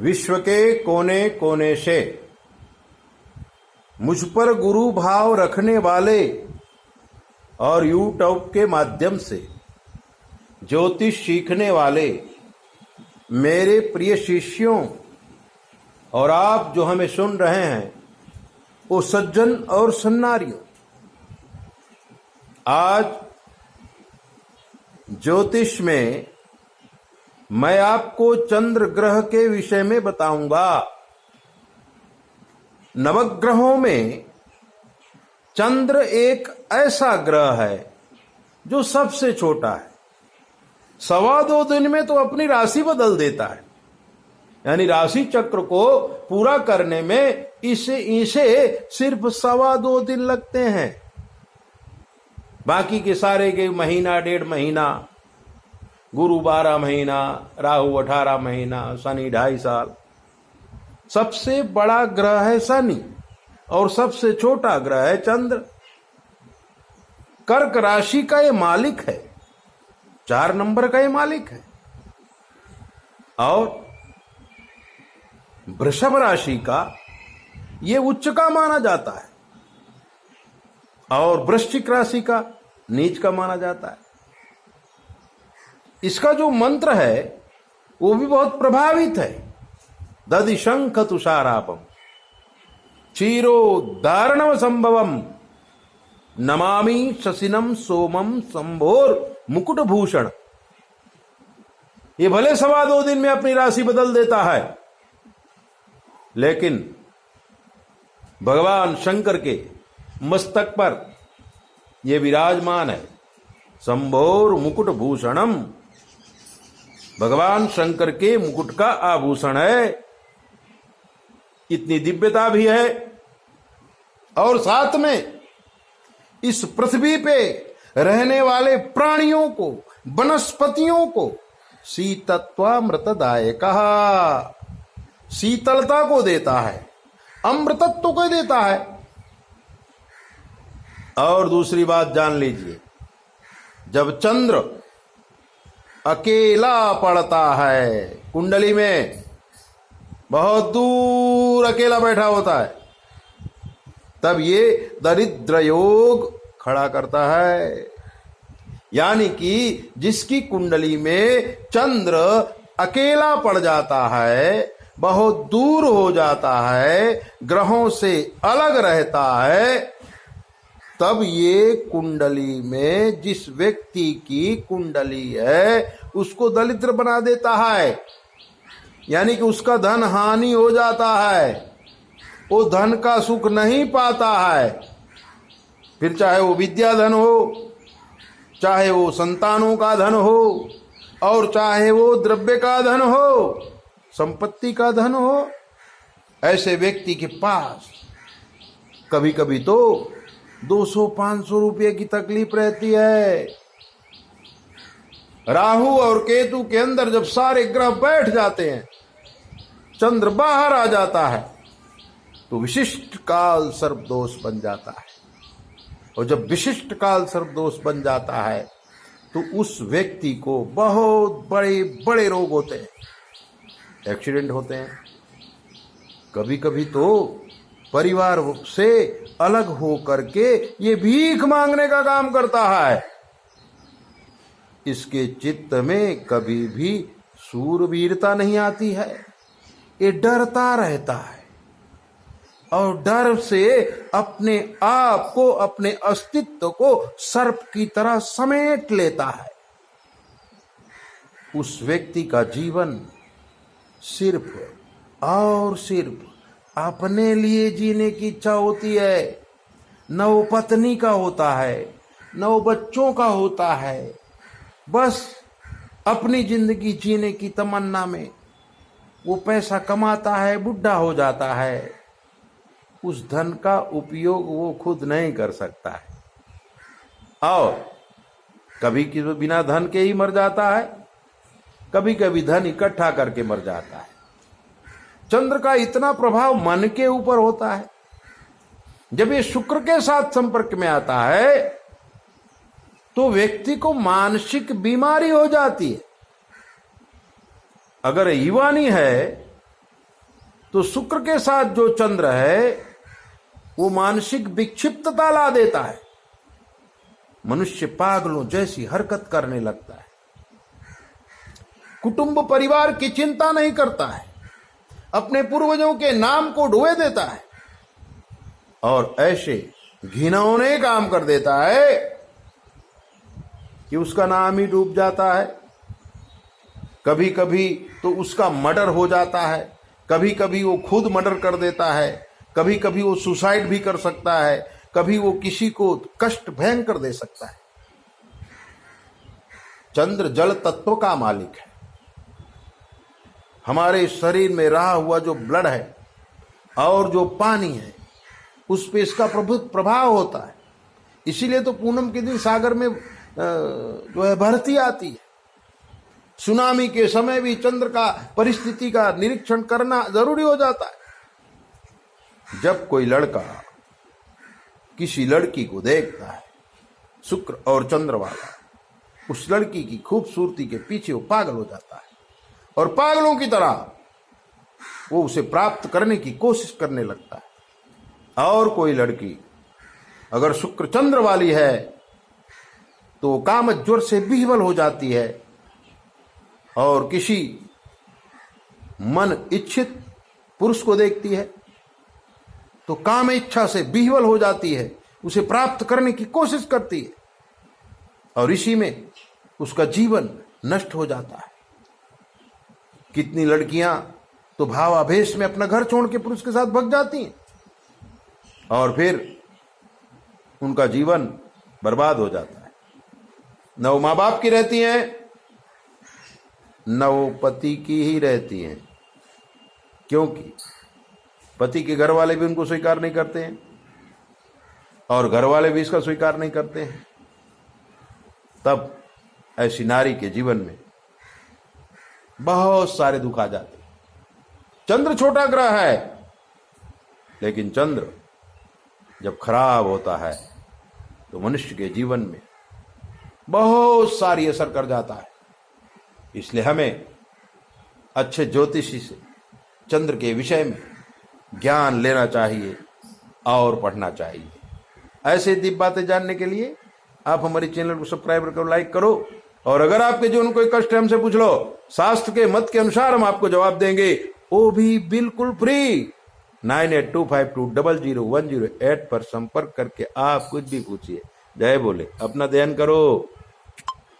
विश्व के कोने कोने से मुझ पर गुरु भाव रखने वाले और यूट्यूब के माध्यम से ज्योतिष सीखने वाले मेरे प्रिय शिष्यों और आप जो हमें सुन रहे हैं वो सज्जन और सन्नारियों, आज ज्योतिष में मैं आपको चंद्र ग्रह के विषय में बताऊंगा। नवग्रहों में चंद्र एक ऐसा ग्रह है जो सबसे छोटा है। 2.25 दिन में तो अपनी राशि बदल देता है, यानी राशि चक्र को पूरा करने में इसे सिर्फ 2.25 दिन लगते हैं। बाकी के सारे के महीना, 1.5 महीना, गुरु 12 महीना, राहु 18 महीना, शनि 2.5 साल। सबसे बड़ा ग्रह है शनि और सबसे छोटा ग्रह है चंद्र। कर्क राशि का ये मालिक है, 4 नंबर का ये मालिक है। और वृषभ राशि का ये उच्च का माना जाता है और वृश्चिक राशि का नीच का माना जाता है। इसका जो मंत्र है वो भी बहुत प्रभावित है। दधि शंख तुषारापम क्षीरोदारणम संभवम नमामि शशिनम सोमम संभोर मुकुट भूषण। ये भले 2.25 दिन में अपनी राशि बदल देता है, लेकिन भगवान शंकर के मस्तक पर यह विराजमान है। संभोर मुकुट भूषणम, भगवान शंकर के मुकुट का आभूषण है। इतनी दिव्यता भी है और साथ में इस पृथ्वी पे रहने वाले प्राणियों को, वनस्पतियों को शीतत्वामृतदायक, शीतलता को देता है, अमृतत्व को देता है। और दूसरी बात जान लीजिए, जब चंद्र अकेला पड़ता है कुंडली में, बहुत दूर अकेला बैठा होता है, तब ये दरिद्र योग खड़ा करता है। यानी कि जिसकी कुंडली में चंद्र अकेला पड़ जाता है, बहुत दूर हो जाता है, ग्रहों से अलग रहता है, तब ये कुंडली में जिस व्यक्ति की कुंडली है उसको दरिद्र बना देता है। यानी कि उसका धन हानि हो जाता है, वो धन का सुख नहीं पाता है। फिर चाहे वो विद्या धन हो, चाहे वो संतानों का धन हो, और चाहे वो द्रव्य का धन हो, संपत्ति का धन हो, ऐसे व्यक्ति के पास कभी कभी तो 200-500 रुपये की तकलीफ रहती है। राहु और केतु के अंदर जब सारे ग्रह बैठ जाते हैं, चंद्र बाहर आ जाता है, तो विशिष्ट काल सर्पदोष बन जाता है। और जब विशिष्ट काल सर्पदोष बन जाता है तो उस व्यक्ति को बहुत बड़े बड़े रोग होते हैं, एक्सीडेंट होते हैं। कभी कभी तो परिवार से अलग हो करके ये भीख मांगने का काम करता है। इसके चित्त में कभी भी सूरवीरता नहीं आती है, ये डरता रहता है और डर से अपने आप को, अपने अस्तित्व को सर्प की तरह समेट लेता है। उस व्यक्ति का जीवन सिर्फ और सिर्फ अपने लिए जीने की इच्छा होती है। न वो पत्नी का होता है, न वो बच्चों का होता है, बस अपनी जिंदगी जीने की तमन्ना में वो पैसा कमाता है, बुढ़ा हो जाता है। उस धन का उपयोग वो खुद नहीं कर सकता है और कभी बिना धन के ही मर जाता है, कभी कभी धन इकट्ठा करके मर जाता है। चंद्र का इतना प्रभाव मन के ऊपर होता है। जब ये शुक्र के साथ संपर्क में आता है तो व्यक्ति को मानसिक बीमारी हो जाती है। अगर युवानी है तो शुक्र के साथ जो चंद्र है वो मानसिक विक्षिप्तता ला देता है। मनुष्य पागलों जैसी हरकत करने लगता है, कुटुंब परिवार की चिंता नहीं करता है, अपने पूर्वजों के नाम को ढोए देता है और ऐसे घिनौने काम कर देता है कि उसका नाम ही डूब जाता है। कभी कभी तो उसका मर्डर हो जाता है, कभी कभी वो खुद मर्डर कर देता है, कभी कभी वो सुसाइड भी कर सकता है, कभी वो किसी को कष्ट भयंकर दे सकता है। चंद्र जल तत्व का मालिक है। हमारे शरीर में रहा हुआ जो ब्लड है और जो पानी है उस पे इसका प्रभाव होता है। इसीलिए तो पूनम के दिन सागर में जो है भरती आती है। सुनामी के समय भी चंद्र का परिस्थिति का निरीक्षण करना जरूरी हो जाता है। जब कोई लड़का किसी लड़की को देखता है, शुक्र और चंद्र वाला, उस लड़की की खूबसूरती के पीछे वो पागल हो जाता है और पागलों की तरह वो उसे प्राप्त करने की कोशिश करने लगता है। और कोई लड़की अगर शुक्र चंद्र वाली है तो काम ज्वर से विह्वल हो जाती है और किसी मन इच्छित पुरुष को देखती है तो काम इच्छा से विह्वल हो जाती है, उसे प्राप्त करने की कोशिश करती है और इसी में उसका जीवन नष्ट हो जाता है। कितनी लड़कियां तो भावावेश में अपना घर छोड़ के पुरुष के साथ भाग जाती हैं और फिर उनका जीवन बर्बाद हो जाता है। न वो माँ बाप की रहती हैं, न वो पति की ही रहती हैं, क्योंकि पति के घर वाले भी उनको स्वीकार नहीं करते हैं और घर वाले भी इसका स्वीकार नहीं करते हैं। तब ऐसी नारी के जीवन में बहुत सारे दुख आ जाते हैं। चंद्र छोटा ग्रह है, लेकिन चंद्र जब खराब होता है तो मनुष्य के जीवन में बहुत सारी असर कर जाता है। इसलिए हमें अच्छे ज्योतिषी से चंद्र के विषय में ज्ञान लेना चाहिए और पढ़ना चाहिए। ऐसे दिव्य बातें जानने के लिए आप हमारे चैनल को सब्सक्राइब करो, लाइक करो और अगर आपके जीवन में कोई कष्ट है हमसे पूछ लो, शास्त्र के मत के अनुसार हम आपको जवाब देंगे, वो भी बिल्कुल फ्री। 9825200108 पर संपर्क करके आप कुछ भी पूछिए। जय बोले, अपना ध्यान करो।